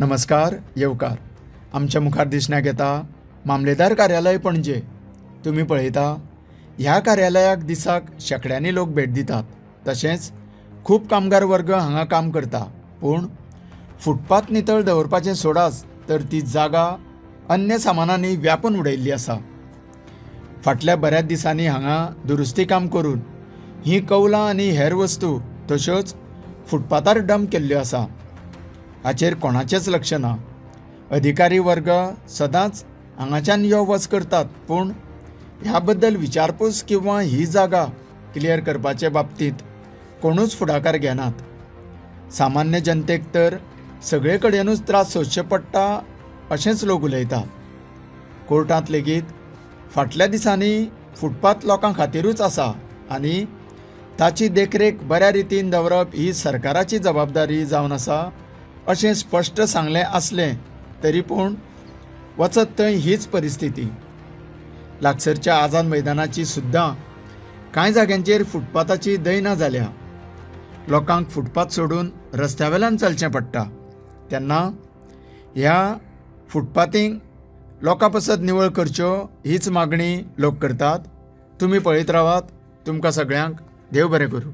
नमस्कार येवकार. आमच्या मुखार दिसण्याक येता मामलेदार कार्यालय पणजे. तुम्ही पळयता ह्या कार्यालयाक दिसाक शेकड्यांनी लोक भेट दितात. तशेंच खूब कामगार वर्ग हांगा काम करता. पूण फुटपाथ नितळ दवरपाचें सोडाच तर ती जागा अन्य सामानांनी व्यापून उडयल्ली आसा. फाटल्या बऱ्याच दिसांनी हांगा दुरुस्ती काम करून ही कौलां आनी हेर वस्तू तश्योच फुटपाथार डंप केल्ल्यो आसा. हाचेर कोणाचेंच लक्ष ना. अधिकारी वर्ग सदांच हांगाच्यान यो वच करतात, पूण ह्या बद्दल विचारपूस किंवा ही जागा क्लियर करपाचे बाबतींत कोणूच फुडाकार घेनात. सामान्य जनतेक तर सगळे कडेनूच त्रास सोंसचे पडटा अशेंच लोक उलयतात. कोर्टांत लेगीत फाटल्या दिसांनी फुटपाथ लोकां खातीरूच आसा आनी ताची देखरेख बऱ्या रितीन दवरप ही सरकाराची जबाबदारी जावन आसा अशें स्पश्ट सांगलें आसलें तरी पूण वचत थंय हीच परिस्थिती. लागसरच्या आझाद मैदानाची सुद्दां कांय जाग्यांचेर फुटपाथाची दैना जाल्या. लोकांक फुटपाथ सोडून रस्त्यावेल्यान चलचें पडटा. तेन्ना ह्या फुटपाथींक लोकां पसत निवळ करच्यो हीच मागणी लोक करतात. तुमी पळयत रावात. तुमकां सगळ्यांक देव बरें करूं.